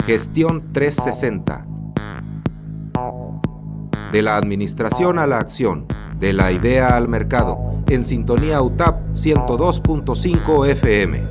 Gestión 360. De la administración a la acción, de la idea al mercado, en sintonía UTAP 102.5 FM.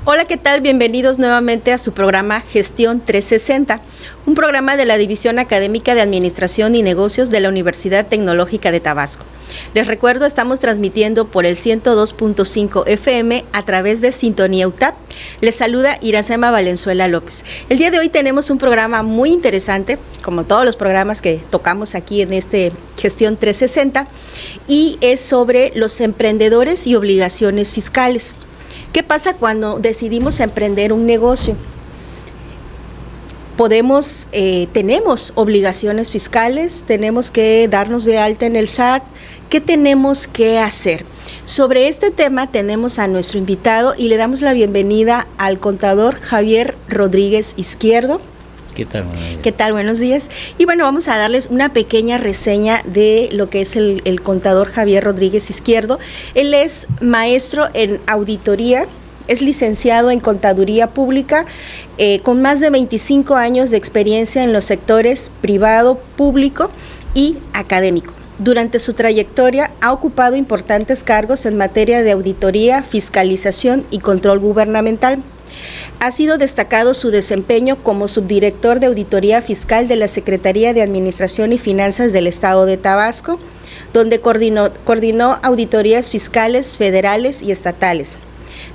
Hola, ¿qué tal? Bienvenidos nuevamente a su programa Gestión 360, un programa de la División Académica de Administración y Negocios de la Universidad Tecnológica de Tabasco. Les recuerdo, estamos transmitiendo por el 102.5 FM a través de Sintonía UTAP. Les saluda Iracema Valenzuela López. El día de hoy tenemos un programa muy interesante, como todos los programas que tocamos aquí en este Gestión 360, y es sobre los emprendedores y obligaciones fiscales. ¿Qué pasa cuando decidimos emprender un negocio? Tenemos obligaciones fiscales, tenemos que darnos de alta en el SAT. ¿Qué tenemos que hacer? Sobre este tema tenemos a nuestro invitado y le damos la bienvenida al contador Javier Rodríguez Izquierdo. ¿Qué tal? ¿Qué tal? Buenos días. Y bueno, vamos a darles una pequeña reseña de lo que es el contador Javier Rodríguez Izquierdo. Él es maestro en auditoría, es licenciado en contaduría pública, con más de 25 años de experiencia en los sectores privado, público y académico. Durante su trayectoria ha ocupado importantes cargos en materia de auditoría, fiscalización y control gubernamental. Ha sido destacado su desempeño como subdirector de Auditoría Fiscal de la Secretaría de Administración y Finanzas del Estado de Tabasco, donde coordinó auditorías fiscales federales y estatales.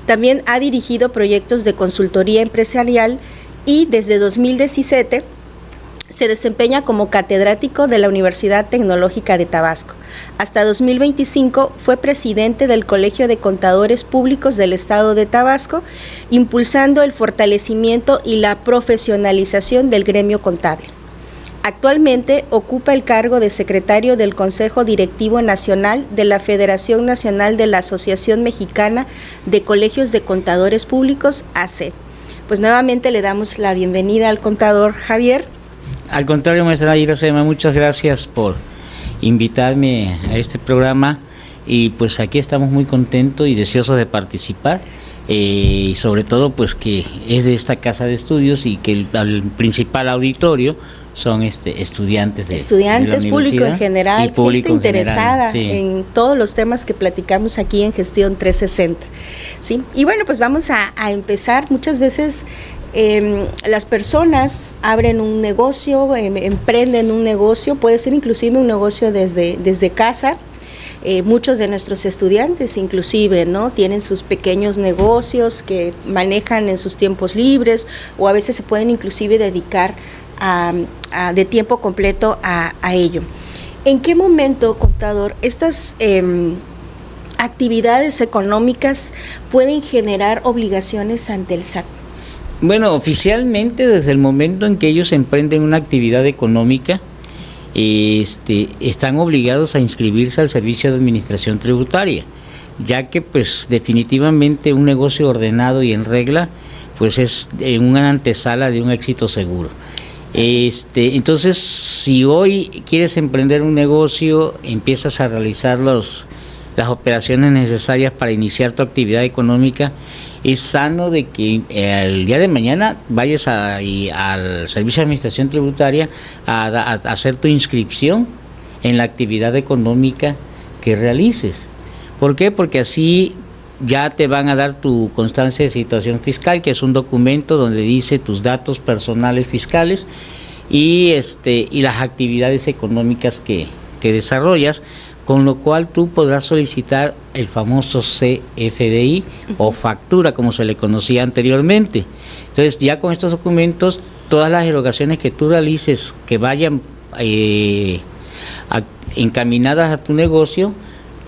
También ha dirigido proyectos de consultoría empresarial y desde 2017 se desempeña como catedrático de la Universidad Tecnológica de Tabasco. Hasta 2025 fue presidente del Colegio de Contadores Públicos del Estado de Tabasco, impulsando el fortalecimiento y la profesionalización del gremio contable. Actualmente ocupa el cargo de secretario del Consejo Directivo Nacional de la Federación Nacional de la Asociación Mexicana de Colegios de Contadores Públicos, AC. Pues nuevamente le damos la bienvenida al contador Javier. Al contrario, maestra Iracema, muchas gracias por invitarme a este programa y pues aquí estamos muy contentos y deseosos de participar y sobre todo pues que es de esta casa de estudios y que el principal auditorio son estudiantes de la universidad, público en general, y público gente interesada en general, sí, en todos los temas que platicamos aquí en Gestión 360. ¿Sí? Y bueno, pues vamos a empezar. Muchas veces las personas abren un negocio, emprenden un negocio, puede ser inclusive un negocio desde casa. Muchos de nuestros estudiantes inclusive, ¿no?, tienen sus pequeños negocios que manejan en sus tiempos libres o a veces se pueden inclusive dedicar de tiempo completo a ello. ¿En qué momento, contador, estas actividades económicas pueden generar obligaciones ante el SAT? Bueno, oficialmente desde el momento en que ellos emprenden una actividad económica, están obligados a inscribirse al Servicio de Administración Tributaria, ya que pues definitivamente un negocio ordenado y en regla pues es una antesala de un éxito seguro. Entonces, si hoy quieres emprender un negocio, empiezas a realizar las operaciones necesarias para iniciar tu actividad económica, es sano de que el día de mañana vayas al Servicio de Administración Tributaria a hacer tu inscripción en la actividad económica que realices. ¿Por qué? Porque así ya te van a dar tu constancia de situación fiscal, que es un documento donde dice tus datos personales fiscales y las actividades económicas que desarrollas, con lo cual tú podrás solicitar el famoso CFDI o factura, como se le conocía anteriormente. Entonces, ya con estos documentos, todas las erogaciones que tú realices que vayan encaminadas a tu negocio,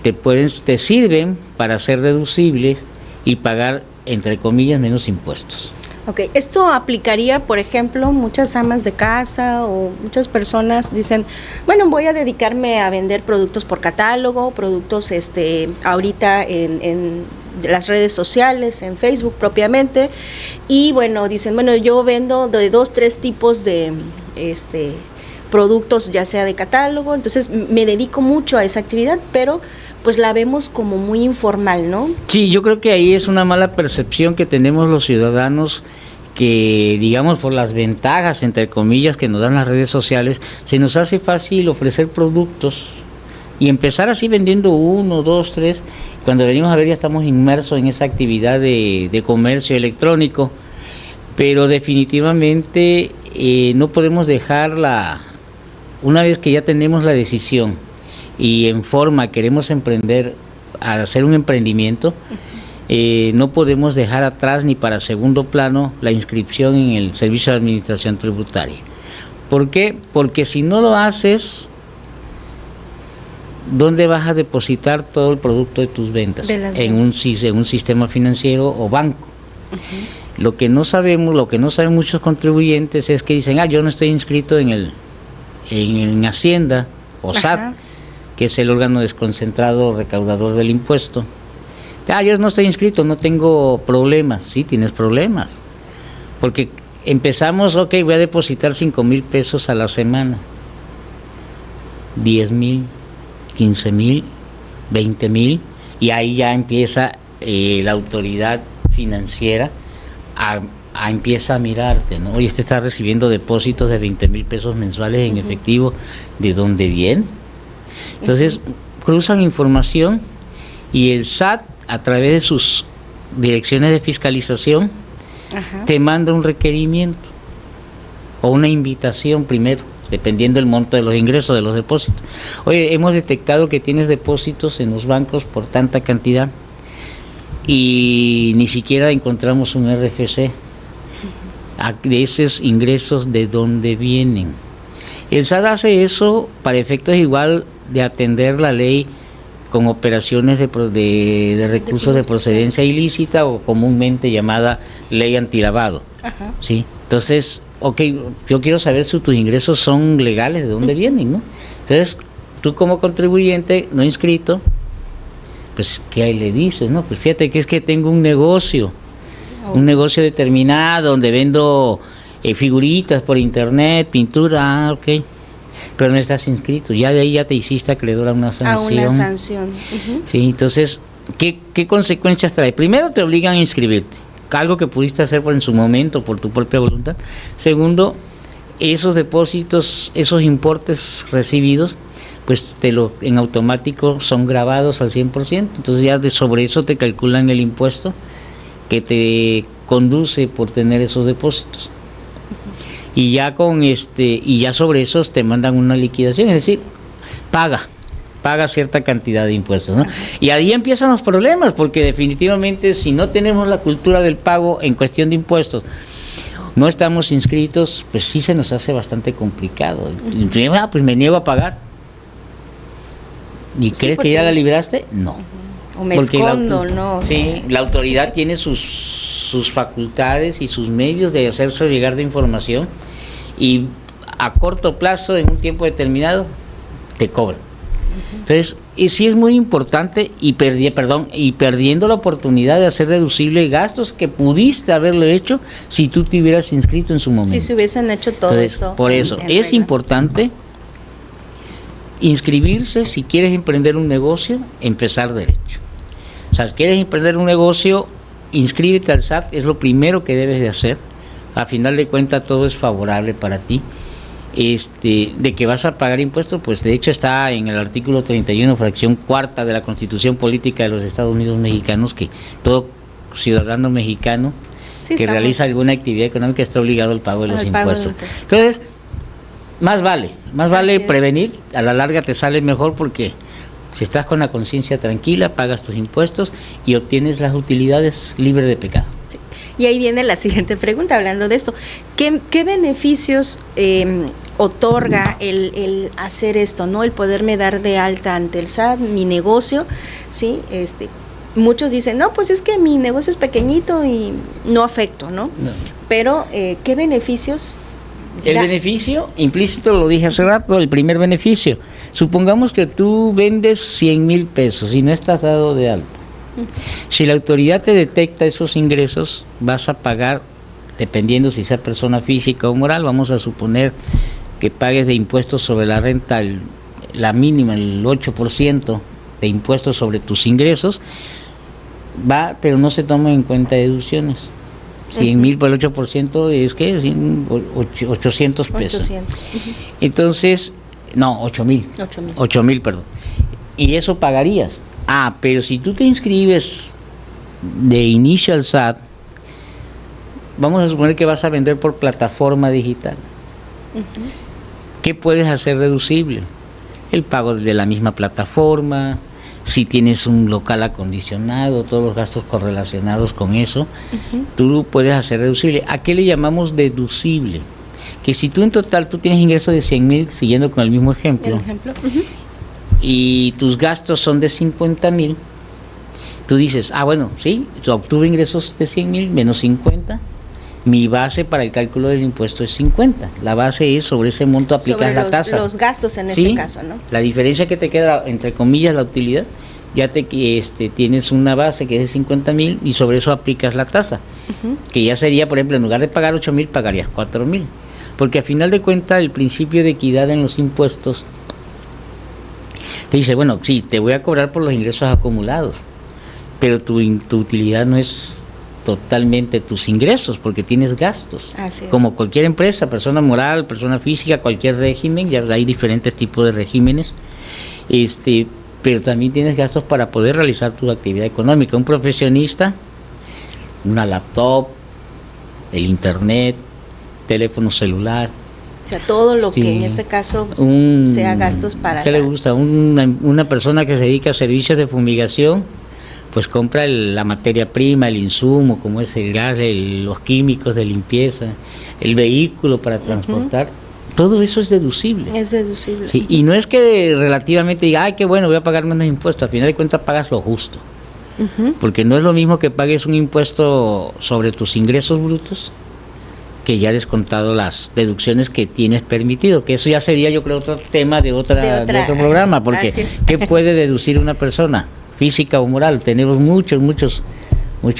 te sirven para ser deducibles y pagar, entre comillas, menos impuestos. Ok, esto aplicaría, por ejemplo, muchas amas de casa o muchas personas dicen, bueno, voy a dedicarme a vender productos por catálogo, productos ahorita en las redes sociales, en Facebook propiamente, y bueno, dicen, bueno, yo vendo de 2, 3 tipos de productos ya sea de catálogo, entonces me dedico mucho a esa actividad, pero pues la vemos como muy informal, ¿no? Sí, yo creo que ahí es una mala percepción que tenemos los ciudadanos, que digamos por las ventajas, entre comillas, que nos dan las redes sociales, se nos hace fácil ofrecer productos y empezar así vendiendo 1, 2, 3, cuando venimos a ver ya estamos inmersos en esa actividad de comercio electrónico, pero definitivamente no podemos dejarla, una vez que ya tenemos la decisión y en forma queremos emprender, a hacer un emprendimiento, no podemos dejar atrás ni para segundo plano la inscripción en el Servicio de Administración Tributaria. ¿Por qué? Porque si no lo haces, ¿dónde vas a depositar todo el producto de tus ventas? En un sistema financiero o banco. Uh-huh. Lo que no saben muchos contribuyentes es que dicen, yo no estoy inscrito en Hacienda o SAT, ajá, que es el órgano desconcentrado recaudador del impuesto. Yo no estoy inscrito, no tengo problemas. Sí, tienes problemas. Porque empezamos, voy a depositar 5,000 pesos a la semana. 10,000, 15,000, 20,000, y ahí ya empieza la autoridad financiera empieza a mirarte, ¿no? Oye, está recibiendo depósitos de 20,000 pesos mensuales en efectivo, ¿de dónde viene? Entonces, cruzan información y el SAT, a través de sus direcciones de fiscalización, ajá, te manda un requerimiento o una invitación primero, dependiendo del monto de los ingresos de los depósitos. Oye, hemos detectado que tienes depósitos en los bancos por tanta cantidad y ni siquiera encontramos un RFC de esos ingresos, ¿de dónde vienen? El SAT hace eso para efectos igual de atender la ley con operaciones de recursos de procedencia ilícita, o comúnmente llamada ley antilavado. Ajá. ¿Sí? Entonces, yo quiero saber si tus ingresos son legales, de dónde vienen, ¿no? Entonces, tú como contribuyente no inscrito, pues, ¿qué le dices? No, pues fíjate que es que tengo un negocio determinado donde vendo figuritas por internet, pintura, pero no estás inscrito, ya de ahí ya te hiciste acreedor a una sanción. A una sanción. Uh-huh. Sí, entonces, ¿qué consecuencias trae? Primero, te obligan a inscribirte, algo que pudiste hacer en su momento por tu propia voluntad. Segundo, esos depósitos, esos importes recibidos, pues en automático son grabados al 100%, entonces ya sobre eso te calculan el impuesto que te conduce por tener esos depósitos. Y ya sobre esos te mandan una liquidación, es decir, paga cierta cantidad de impuestos, ¿no? Y ahí empiezan los problemas, porque definitivamente si no tenemos la cultura del pago en cuestión de impuestos, no estamos inscritos, pues sí se nos hace bastante complicado. Entonces, pues me niego a pagar. ¿Y crees que ya la libraste? No. O me escondo, ¿no? Sí, la autoridad tiene sus facultades y sus medios de hacerse llegar de información, y a corto plazo, en un tiempo determinado, te cobran. Entonces, sí es muy importante, y perdiendo la oportunidad de hacer deducible gastos que pudiste haberlo hecho si tú te hubieras inscrito en su momento. Si se hubiesen hecho todo. Entonces, esto. Por eso, es importante inscribirse si quieres emprender un negocio, empezar derecho. O sea, si quieres emprender un negocio, inscríbete al SAT, es lo primero que debes de hacer. A final de cuentas, todo es favorable para ti. De que vas a pagar impuestos, pues de hecho está en el artículo 31, fracción cuarta de la Constitución Política de los Estados Unidos Mexicanos, que todo ciudadano mexicano que realiza alguna actividad económica está obligado al pago de los impuestos. Entonces, más vale prevenir, a la larga te sale mejor, porque si estás con la conciencia tranquila, pagas tus impuestos y obtienes las utilidades libre de pecado. Sí. Y ahí viene la siguiente pregunta, hablando de esto. ¿Qué beneficios otorga el hacer esto, ¿no? El poderme dar de alta ante el SAT, mi negocio, ¿sí? Muchos dicen, no, pues es que mi negocio es pequeñito y no afecto, ¿no? Pero, ¿qué beneficios? El beneficio implícito, lo dije hace rato, el primer beneficio. Supongamos que tú vendes 100,000 pesos y no estás dado de alta. Si la autoridad te detecta esos ingresos, vas a pagar, dependiendo si sea persona física o moral, vamos a suponer que pagues de impuestos sobre la renta, la mínima, el 8% de impuestos sobre tus ingresos, pero no se toman en cuenta deducciones. 100,000 por el 8% es que 800 pesos. 800. Entonces, no, 8,000. 8,000, perdón. Y eso pagarías. Pero si tú te inscribes de inicio al SAT, vamos a suponer que vas a vender por plataforma digital. ¿Qué puedes hacer deducible? El pago de la misma plataforma, si tienes un local acondicionado, todos los gastos correlacionados con eso, tú puedes hacer deducible. ¿A qué le llamamos deducible? Que si tú en total tienes ingresos de 100,000, siguiendo con el mismo ejemplo, y tus gastos son de 50,000, tú dices, bueno, sí, yo obtuve ingresos de 100,000 menos 50, mi base para el cálculo del impuesto es 50. La base es sobre ese monto aplicas la tasa. Los gastos en este caso, ¿no? La diferencia que te queda, entre comillas, la utilidad, ya tienes una base que es de 50,000 y sobre eso aplicas la tasa. Que ya sería, por ejemplo, en lugar de pagar 8,000, pagarías 4,000. Porque al final de cuentas, el principio de equidad en los impuestos te dice, bueno, sí, te voy a cobrar por los ingresos acumulados, pero tu utilidad no es totalmente tus ingresos, porque tienes gastos. Como cualquier empresa, persona moral, persona física, cualquier régimen, ya hay diferentes tipos de regímenes, pero también tienes gastos para poder realizar tu actividad económica. Un profesionista, una laptop, el internet, teléfono celular. O sea, todo lo que en este caso sea gastos para... ¿Qué le gusta? Una persona que se dedica a servicios de fumigación, pues compra la materia prima, el insumo, como es el gas, los químicos de limpieza, el vehículo para transportar. Todo eso es deducible. Es deducible. Sí, y no es que relativamente diga, qué bueno, voy a pagar menos impuestos. Al final de cuentas pagas lo justo. Porque no es lo mismo que pagues un impuesto sobre tus ingresos brutos, que ya descontado las deducciones que tienes permitido, que eso ya sería, yo creo, otro tema de otro programa, porque ¿qué puede deducir una persona, física o moral? Tenemos muchos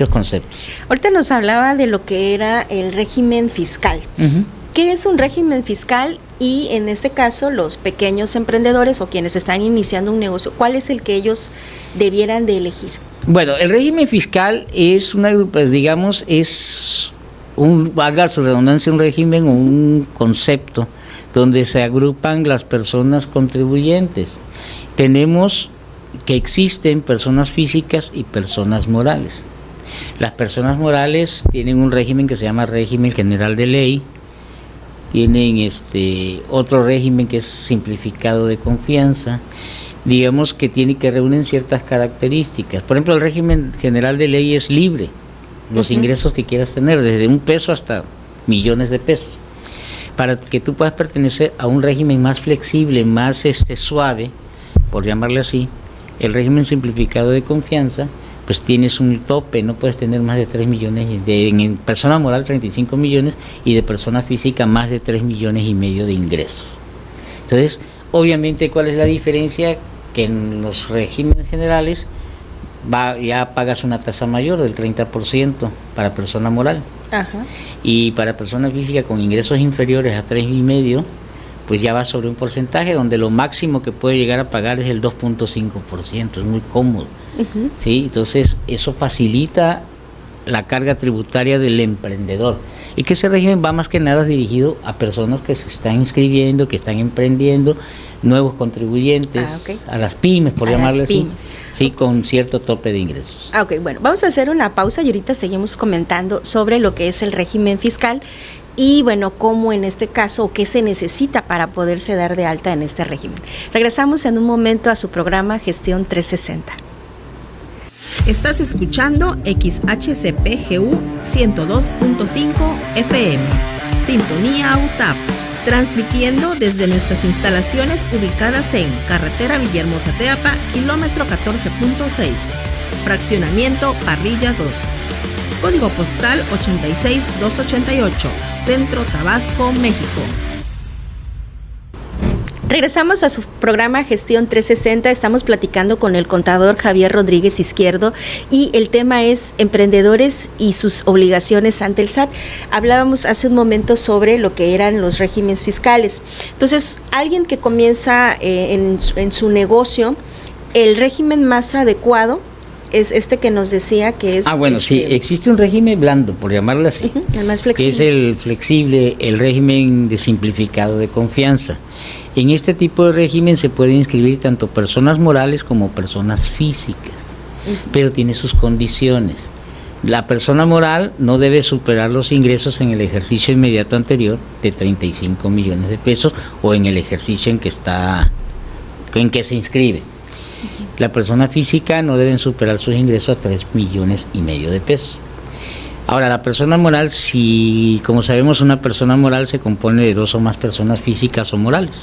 conceptos. Ahorita nos hablaba de lo que era el régimen fiscal. ¿Qué es un régimen fiscal? Y en este caso, los pequeños emprendedores o quienes están iniciando un negocio, ¿cuál es el que ellos debieran de elegir? Bueno, el régimen fiscal es valga su redundancia, un régimen o un concepto donde se agrupan las personas contribuyentes. Tenemos que existen personas físicas y personas morales. Las personas morales tienen un régimen que se llama régimen general de ley, tienen otro régimen que es simplificado de confianza, digamos que reúnen ciertas características. Por ejemplo, el régimen general de ley es libre, los ingresos que quieras tener, desde $1 hasta millones de pesos. Para que tú puedas pertenecer a un régimen más flexible, más suave, por llamarle así, el régimen simplificado de confianza, pues tienes un tope, no puedes tener más de 3 millones, en persona moral 35 millones y de persona física más de 3,5 millones de ingresos. Entonces, obviamente, ¿cuál es la diferencia? Que en los regímenes generales ya pagas una tasa mayor del 30% para persona moral. Y para persona física con ingresos inferiores a 3,5, pues ya va sobre un porcentaje donde lo máximo que puede llegar a pagar es el 2.5%, es muy cómodo. ¿Sí? Entonces eso facilita la carga tributaria del emprendedor, y que ese régimen va más que nada dirigido a personas que se están inscribiendo, que están emprendiendo, nuevos contribuyentes, a las pymes, por llamarle así, sí, con cierto tope de ingresos. Bueno, vamos a hacer una pausa y ahorita seguimos comentando sobre lo que es el régimen fiscal y bueno, cómo en este caso, qué se necesita para poderse dar de alta en este régimen. Regresamos en un momento a su programa Gestión 360. Estás escuchando XHCPGU 102.5 FM, Sintonía UTAP, transmitiendo desde nuestras instalaciones ubicadas en Carretera Villahermosa-Teapa, kilómetro 14.6, Fraccionamiento Parrilla 2, Código Postal 86288, Centro Tabasco, México. Regresamos a su programa Gestión 360. Estamos platicando con el contador Javier Rodríguez Izquierdo y el tema es emprendedores y sus obligaciones ante el SAT. Hablábamos hace un momento sobre lo que eran los regímenes fiscales. Entonces, alguien que comienza en su negocio, el régimen más adecuado es este que nos decía que es... Sí, existe un régimen blando, por llamarlo así, el más flexible. Que es el flexible, el régimen de simplificado de confianza. En este tipo de régimen se pueden inscribir tanto personas morales como personas físicas, pero tiene sus condiciones. La persona moral no debe superar los ingresos en el ejercicio inmediato anterior de 35 millones de pesos o en el ejercicio en que se inscribe. La persona física no deben superar sus ingresos a 3,5 millones de pesos. Ahora, la persona moral, si, como sabemos, una persona moral se compone de 2 o más personas físicas o morales.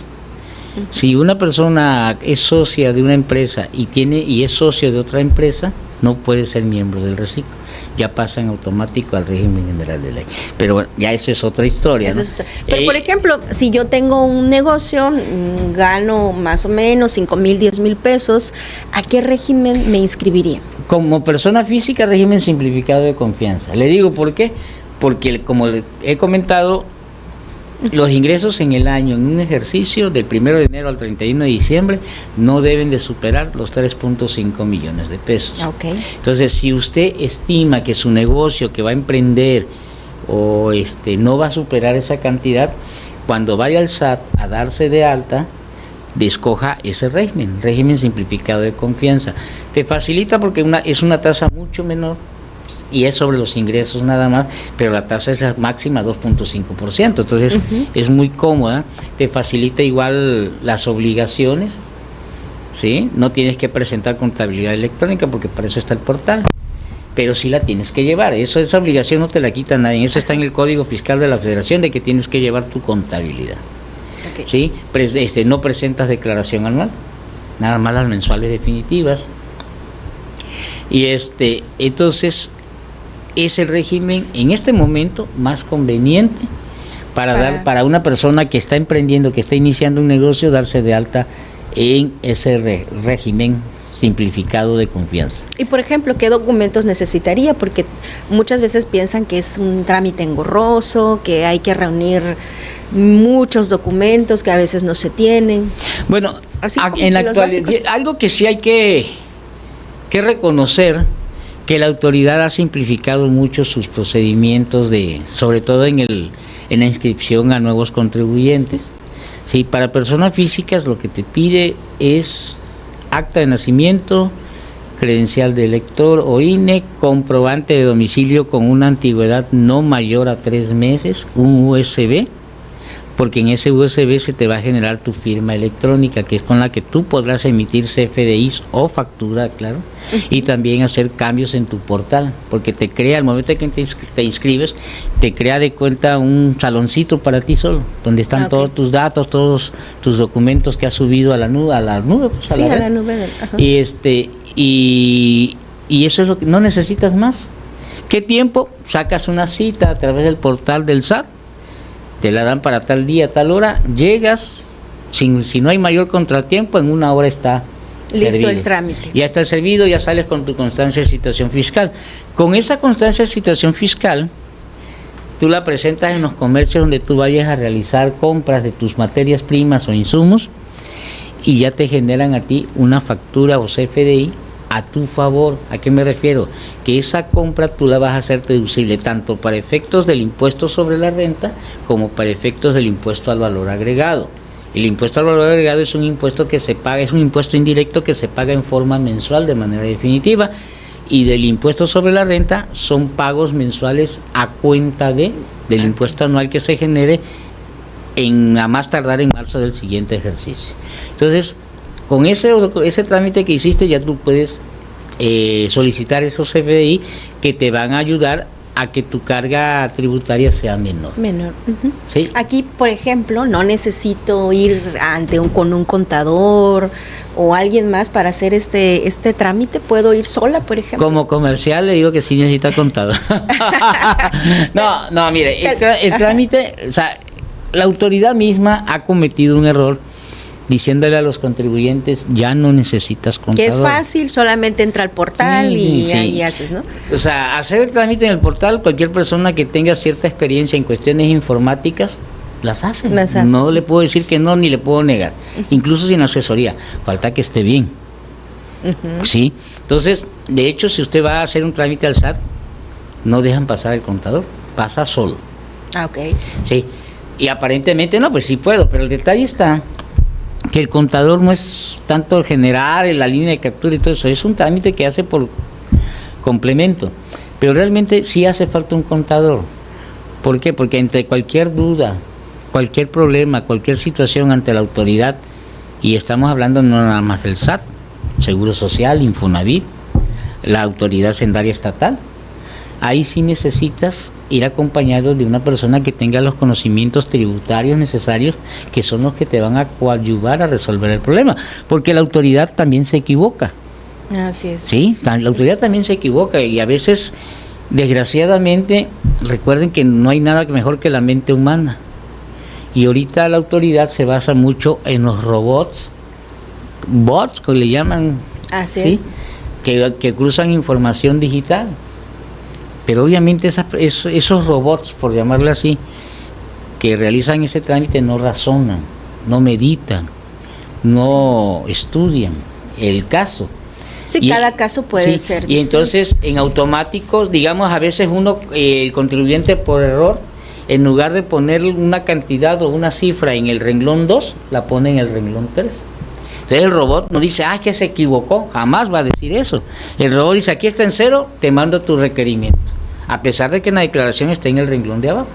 Si una persona es socia de una empresa y es socio de otra empresa, no puede ser miembro del reciclo. Ya pasa en automático al régimen general de ley. Pero bueno, ya eso es otra historia, ¿no? Pero por ejemplo, si yo tengo un negocio, gano más o menos 5,000, 10,000 pesos, ¿a qué régimen me inscribiría? Como persona física, régimen simplificado de confianza. Le digo por qué. Porque, como he comentado, los ingresos en el año, en un ejercicio del 1 de enero al 31 de diciembre, no deben de superar los 3,5 millones de pesos. Okay. Entonces, si usted estima que su negocio que va a emprender o no va a superar esa cantidad, cuando vaya al SAT a darse de alta, escoja ese régimen simplificado de confianza. Te facilita porque es una tasa mucho menor y es sobre los ingresos nada más, pero la tasa es la máxima 2.5%, entonces es muy cómoda, te facilita igual las obligaciones, ¿sí? No tienes que presentar contabilidad electrónica porque para eso está el portal, pero sí la tienes que llevar, esa obligación no te la quita nadie, eso está en el Código Fiscal de la Federación de que tienes que llevar tu contabilidad. Okay. ¿Sí? No presentas declaración anual, nada más las mensuales definitivas. Y entonces es el régimen en este momento más conveniente para una persona que está emprendiendo, que está iniciando un negocio, darse de alta en ese régimen simplificado de confianza. Y por ejemplo, ¿qué documentos necesitaría? Porque muchas veces piensan que es un trámite engorroso, que hay que reunir muchos documentos que a veces no se tienen. Bueno, en la actualidad, algo que sí hay que reconocer, que la autoridad ha simplificado mucho sus procedimientos, sobre todo en la inscripción a nuevos contribuyentes. Sí, para personas físicas lo que te pide es acta de nacimiento, credencial de elector o INE, comprobante de domicilio con una antigüedad no mayor a 3 meses, un USB, porque en ese USB se te va a generar tu firma electrónica, que es con la que tú podrás emitir CFDIs o factura, claro, y también hacer cambios en tu portal, porque te crea, al momento que te inscribes, te crea de cuenta un saloncito para ti solo, donde están todos tus datos, todos tus documentos que has subido a la nube, a la nube. Y eso es lo que no necesitas más. ¿Qué tiempo? Sacas una cita a través del portal del SAT, te la dan para tal día, tal hora, llegas, si no hay mayor contratiempo, en 1 hora está listo servido. El trámite. Ya está servido, ya sales con tu constancia de situación fiscal. Con esa constancia de situación fiscal, tú la presentas en los comercios donde tú vayas a realizar compras de tus materias primas o insumos y ya te generan a ti una factura o CFDI a tu favor. ¿A qué me refiero? Que esa compra tú la vas a hacer deducible tanto para efectos del impuesto sobre la renta como para efectos del impuesto al valor agregado. El impuesto al valor agregado es un impuesto que se paga, es un impuesto indirecto que se paga en forma mensual de manera definitiva, y del impuesto sobre la renta son pagos mensuales a cuenta del impuesto anual que se genere a más tardar en marzo del siguiente ejercicio. Entonces, con ese trámite que hiciste ya tú puedes solicitar esos CFDI que te van a ayudar a que tu carga tributaria sea menor. ¿Sí? Aquí, por ejemplo, no necesito ir con un contador o alguien más para hacer este trámite. ¿Puedo ir sola, por ejemplo? Como comercial le digo que sí necesita contador. No, mire, el trámite, o sea, la autoridad misma ha cometido un error diciéndole a los contribuyentes, ya no necesitas contador. Que es fácil, solamente entra al portal y sí. ahí haces, ¿no? O sea, hacer el trámite en el portal, cualquier persona que tenga cierta experiencia en cuestiones informáticas, las hace. No le puedo decir que no, ni le puedo negar. Incluso sin asesoría. Falta que esté bien. ¿Sí? Entonces, de hecho, si usted va a hacer un trámite al SAT, no dejan pasar el contador. Pasa solo. Ah, ok. Sí. Y aparentemente no, pues sí puedo, pero el detalle está que el contador no es tanto generar en la línea de captura y todo eso, es un trámite que hace por complemento, pero realmente sí hace falta un contador. ¿Por qué? Porque entre cualquier duda, cualquier problema, cualquier situación ante la autoridad, y estamos hablando no nada más del SAT, Seguro Social, Infonavit, la autoridad hacendaria estatal, ahí sí necesitas ir acompañado de una persona que tenga los conocimientos tributarios necesarios, que son los que te van a coadyuvar a resolver el problema, porque la autoridad también se equivoca. Así es. Sí, la autoridad también se equivoca y a veces, desgraciadamente, recuerden que no hay nada mejor que la mente humana. Y ahorita la autoridad se basa mucho en los bots que le llaman, Así es. que cruzan información digital. Pero obviamente esos robots, por llamarlo así, que realizan ese trámite no razonan, no meditan, no estudian el caso. Sí, cada caso puede ser distinto. Y entonces en automático, digamos, a veces el contribuyente por error, en lugar de poner una cantidad o una cifra en el renglón 2, la pone en el renglón 3. Entonces el robot no dice, que se equivocó, jamás va a decir eso. El robot dice, aquí está en 0, te mando tu requerimiento. A pesar de que en la declaración está en el renglón de abajo.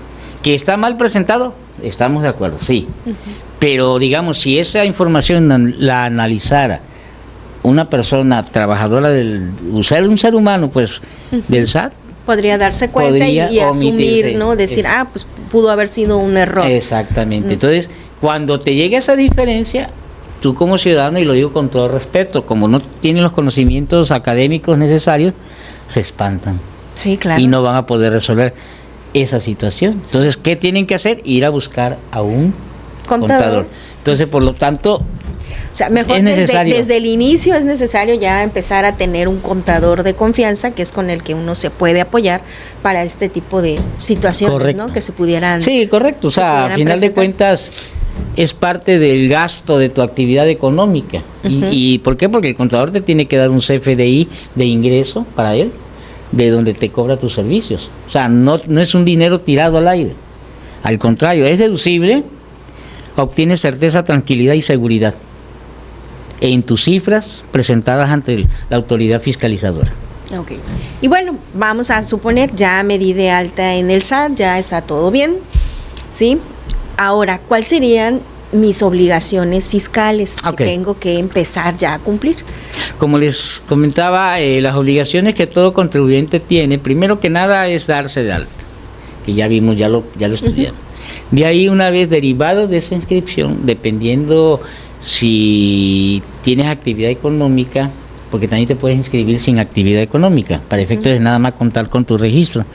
¿Que está mal presentado? Estamos de acuerdo, sí. Pero digamos, si esa información la analizara una persona trabajadora un ser humano, pues, del SAT, podría darse cuenta y asumir, ¿no? Decir, pues pudo haber sido un error. Exactamente. Entonces, cuando te llega esa diferencia, tú como ciudadano, y lo digo con todo respeto, como no tienen los conocimientos académicos necesarios, se espantan. Sí, claro. Y no van a poder resolver esa situación. Entonces, ¿qué tienen que hacer? Ir a buscar a un contador. Entonces, por lo tanto, o sea, mejor desde el inicio es necesario ya empezar a tener un contador de confianza, que es con el que uno se puede apoyar para este tipo de situaciones, correcto, ¿no? Que se pudieran. Sí, correcto. O sea, a final de cuentas, es parte del gasto de tu actividad económica. ¿Y por qué? Porque el contador te tiene que dar un CFDI de ingreso para él, de donde te cobra tus servicios. O sea, no es un dinero tirado al aire. Al contrario, es deducible, obtienes certeza, tranquilidad y seguridad en tus cifras presentadas ante la autoridad fiscalizadora. Ok. Y bueno, vamos a suponer, ya me di de alta en el SAT, ya está todo bien, ¿sí? Ahora, ¿cuáles serían mis obligaciones fiscales que tengo que empezar ya a cumplir? Como les comentaba, las obligaciones que todo contribuyente tiene, primero que nada es darse de alta, que ya vimos, ya lo estudiamos. De ahí, una vez derivado de esa inscripción, dependiendo si tienes actividad económica, porque también te puedes inscribir sin actividad económica, para efectos de nada más contar con tu registro.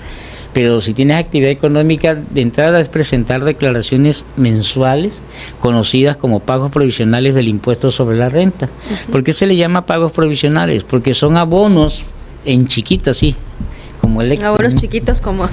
Pero si tienes actividad económica, de entrada es presentar declaraciones mensuales, conocidas como pagos provisionales del impuesto sobre la renta. ¿Por qué se le llama pagos provisionales? Porque son abonos en chiquito, así, como el abonos chiquitos como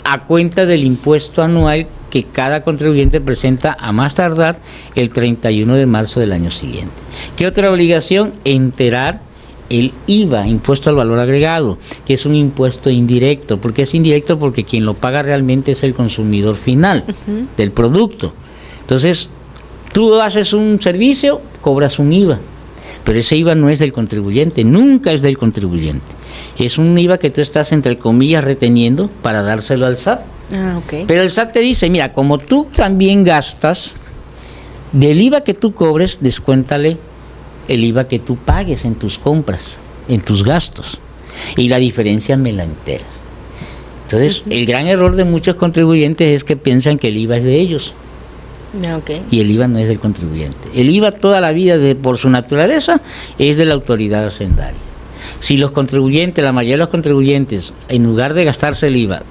a cuenta del impuesto anual que cada contribuyente presenta a más tardar el 31 de marzo del año siguiente. ¿Qué otra obligación? Enterar el IVA, impuesto al valor agregado, que es un impuesto indirecto. ¿Por qué es indirecto? Porque quien lo paga realmente es el consumidor final del producto. Entonces, tú haces un servicio, cobras un IVA, pero ese IVA no es del contribuyente, nunca es del contribuyente. Es un IVA que tú estás, entre comillas, reteniendo para dárselo al SAT. Pero el SAT te dice, mira, como tú también gastas, del IVA que tú cobres, descuéntale el IVA que tú pagues en tus compras, en tus gastos, y la diferencia me la enteras. Entonces, el gran error de muchos contribuyentes es que piensan que el IVA es de ellos. Y el IVA no es del contribuyente. El IVA toda la vida, por su naturaleza, es de la autoridad hacendaria. Si los contribuyentes, la mayoría de los contribuyentes, en lugar de gastarse el IVA,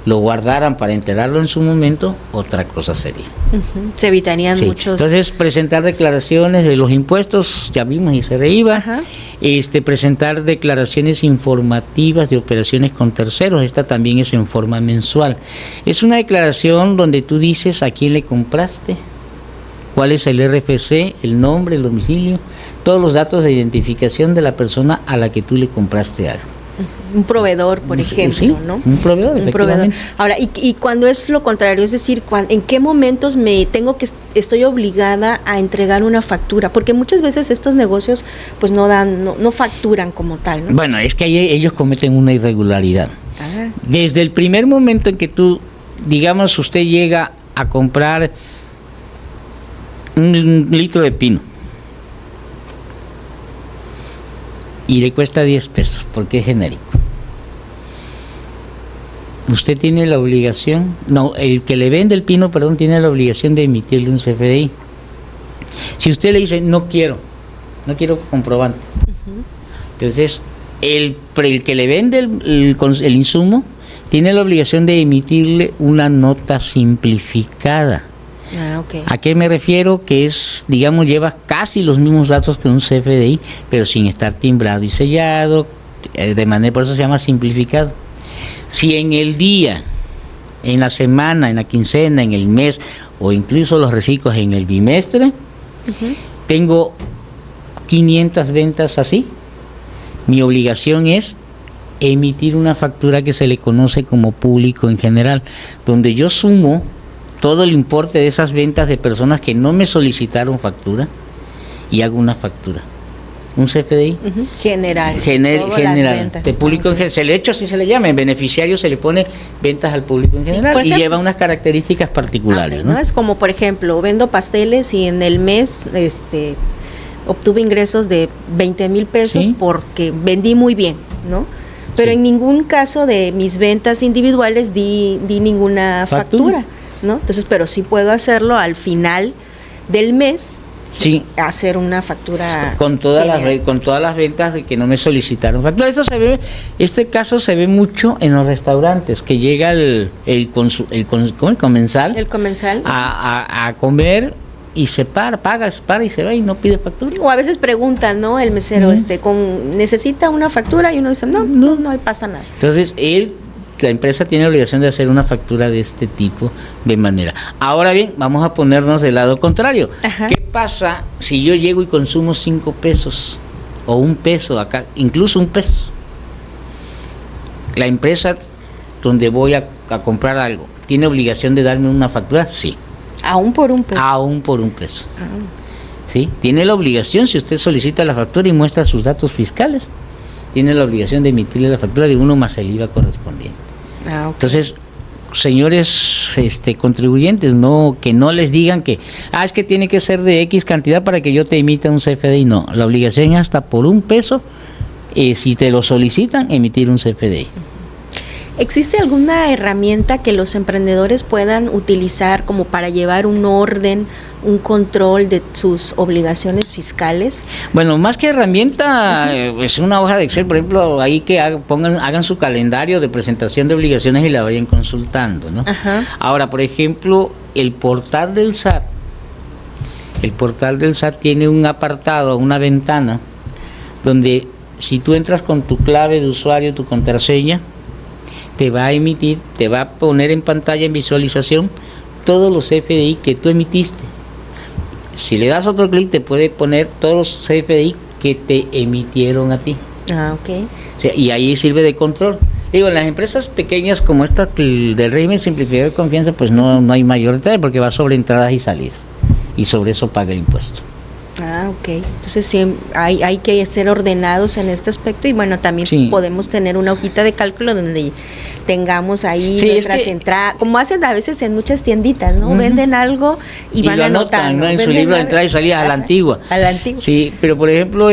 lo guardaran para enterarlo en su momento, otra cosa sería. Se evitarían muchos. Entonces, presentar declaraciones de los impuestos, ya vimos, y se reiba. Presentar declaraciones informativas de operaciones con terceros, esta también es en forma mensual. Es una declaración donde tú dices a quién le compraste, cuál es el RFC, el nombre, el domicilio, todos los datos de identificación de la persona a la que tú le compraste algo. Un proveedor, por ejemplo, sí, ¿no? Un proveedor. Ahora, y cuando es lo contrario, es decir, ¿en qué momentos estoy obligada a entregar una factura? Porque muchas veces estos negocios pues no facturan como tal, ¿no? Bueno, es que ellos cometen una irregularidad. Desde el primer momento en que tú, digamos, usted llega a comprar un litro de pino y le cuesta 10 pesos porque es genérico, usted tiene la obligación, el que le vende el pino, tiene la obligación de emitirle un CFDI. Si usted le dice no quiero comprobante, entonces el que le vende el insumo tiene la obligación de emitirle una nota simplificada. ¿A qué me refiero? Que es, digamos, lleva casi los mismos datos que un CFDI, pero sin estar timbrado y sellado, por eso se llama simplificado. Si en el día, en la semana, en la quincena, en el mes, o incluso los reciclos en el bimestre, tengo 500 ventas así, mi obligación es emitir una factura que se le conoce como público en general, donde yo sumo todo el importe de esas ventas de personas que no me solicitaron factura y hago una factura, un CFDI general, de público en general. De hecho, así se le llama, en beneficiario se le pone ventas al público en general, y lleva unas características particulares, ¿no? Es como, por ejemplo, vendo pasteles y en el mes obtuve ingresos de 20,000 pesos porque vendí muy bien, ¿no? Pero en ningún caso de mis ventas individuales di ninguna factura, ¿no? Entonces, pero sí puedo hacerlo al final del mes, hacer una factura con todas las ventas de que no me solicitaron factura. Este caso se ve mucho en los restaurantes, que llega el comensal a comer y se paga y se va y no pide factura. O a veces preguntan, ¿no? El mesero necesita una factura, y uno dice no pasa nada. Entonces la empresa tiene la obligación de hacer una factura de este tipo de manera. Ahora bien, vamos a ponernos del lado contrario. ¿Qué pasa si yo llego y consumo 5 pesos o 1 peso acá, incluso 1 peso? La empresa donde voy a comprar algo, ¿tiene obligación de darme una factura? Sí. ¿Aún por 1 peso? Aún por 1 peso. ¿Sí? Tiene la obligación, si usted solicita la factura y muestra sus datos fiscales, tiene la obligación de emitirle la factura de 1 más el IVA correspondiente. Entonces, señores contribuyentes, que no les digan que es que tiene que ser de X cantidad para que yo te emita un CFDI. No, la obligación es hasta por 1 peso, si te lo solicitan, emitir un CFDI. ¿Existe alguna herramienta que los emprendedores puedan utilizar como para llevar un orden, un control de sus obligaciones fiscales? Bueno, más que herramienta, es una hoja de Excel, por ejemplo, ahí que hagan su calendario de presentación de obligaciones y la vayan consultando, ¿no? Ahora, por ejemplo, el portal del SAT tiene un apartado, una ventana, donde si tú entras con tu clave de usuario, tu contraseña, te va a poner en pantalla, en visualización, todos los CFDI que tú emitiste. Si le das otro clic, te puede poner todos los CFDI que te emitieron a ti. O sea, y ahí sirve de control. Digo, en las empresas pequeñas como esta del régimen simplificado de confianza, pues no hay mayor detalle, porque va sobre entradas y salidas, y sobre eso paga el impuesto. Entonces sí, hay que ser ordenados en este aspecto, y bueno, también podemos tener una hojita de cálculo donde tengamos ahí nuestras entradas, como hacen a veces en muchas tienditas, ¿no? Venden algo y van anotando, ¿no? En su libro de entrada y salida a la antigua. Sí, pero por ejemplo,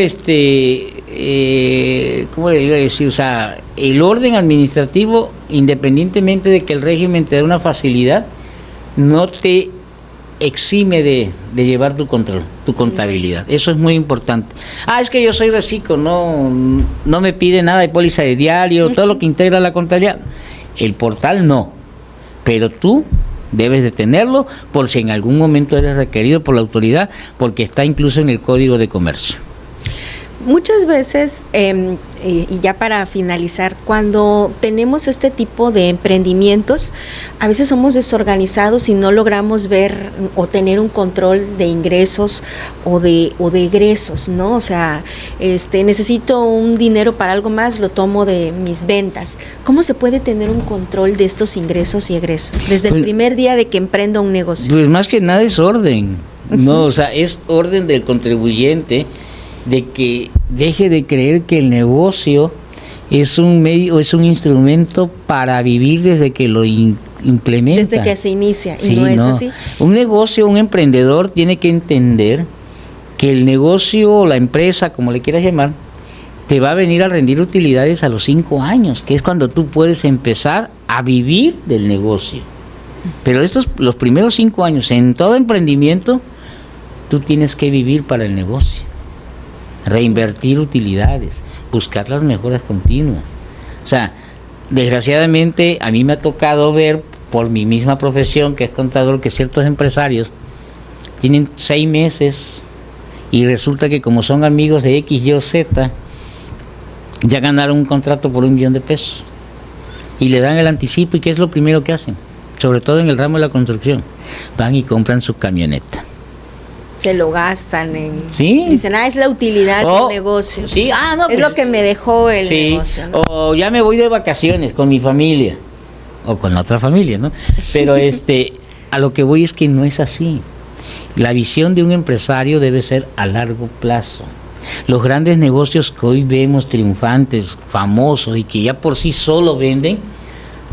¿cómo le iba a decir? O sea, el orden administrativo, independientemente de que el régimen te dé una facilidad, no te exime de llevar tu control, tu contabilidad. Eso es muy importante. Es que yo soy reciclo, no me pide nada de póliza de diario, todo lo que integra la contabilidad. El portal no, pero tú debes de tenerlo por si en algún momento eres requerido por la autoridad, porque está incluso en el Código de Comercio. Muchas veces, y ya para finalizar, cuando tenemos este tipo de emprendimientos, a veces somos desorganizados y no logramos ver o tener un control de ingresos o de egresos, ¿no? O sea, necesito un dinero para algo más, lo tomo de mis ventas. ¿Cómo se puede tener un control de estos ingresos y egresos desde el primer día de que emprendo un negocio? Pues más que nada es orden, ¿no? O sea, es orden del contribuyente, de que deje de creer que el negocio es un medio, es un instrumento para vivir desde que lo implementa. Desde que se inicia, y sí, no es así. Un negocio, un emprendedor tiene que entender que el negocio o la empresa, como le quieras llamar, te va a venir a rendir utilidades a los 5 años, que es cuando tú puedes empezar a vivir del negocio. Pero los primeros 5 años, en todo emprendimiento, tú tienes que vivir para el negocio. Reinvertir utilidades, buscar las mejoras continuas. O sea, desgraciadamente a mí me ha tocado ver por mi misma profesión, que es contador, que ciertos empresarios tienen 6 meses y resulta que como son amigos de X, Y o Z, ya ganaron un contrato por $1 millón y le dan el anticipo. ¿Y qué es lo primero que hacen? Sobre todo en el ramo de la construcción, van y compran su camioneta. Se lo gastan en... Sí. Dicen, es la utilidad del negocio. Sí, no, es pues, lo que me dejó el negocio, ¿no? O ya me voy de vacaciones con mi familia, o con otra familia, ¿no? Pero a lo que voy es que no es así. La visión de un empresario debe ser a largo plazo. Los grandes negocios que hoy vemos triunfantes, famosos, y que ya por sí solo venden,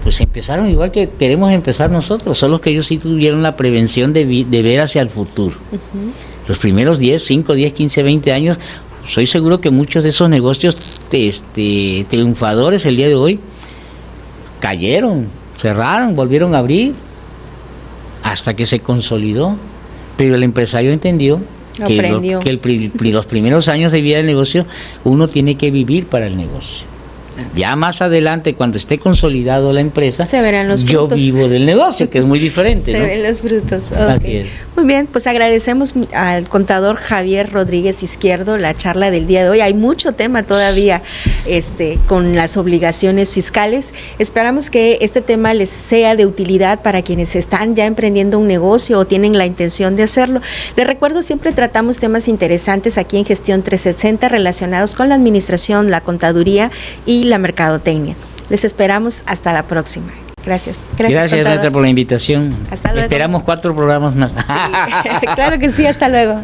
pues empezaron igual que queremos empezar nosotros, solo que ellos sí tuvieron la prevención de ver hacia el futuro. Uh-huh. Los primeros 5, 10, 15, 20 años, soy seguro que muchos de esos negocios triunfadores el día de hoy cayeron, cerraron, volvieron a abrir, hasta que se consolidó. Pero el empresario entendió que los primeros años de vida del negocio, uno tiene que vivir para el negocio. Ya más adelante, cuando esté consolidado la empresa, se verán los frutos. Yo vivo del negocio, que es muy diferente. Se ven los frutos. Okay. Así es. Muy bien, pues agradecemos al contador Javier Rodríguez Izquierdo la charla del día de hoy. Hay mucho tema todavía con las obligaciones fiscales. Esperamos que este tema les sea de utilidad para quienes están ya emprendiendo un negocio o tienen la intención de hacerlo. Les recuerdo, siempre tratamos temas interesantes aquí en Gestión 360 relacionados con la administración, la contaduría y la mercadotecnia. Les esperamos hasta la próxima. Gracias. Gracias, Néstor, por la invitación. Hasta luego. Esperamos 4 programas más. Sí, claro que sí, hasta luego.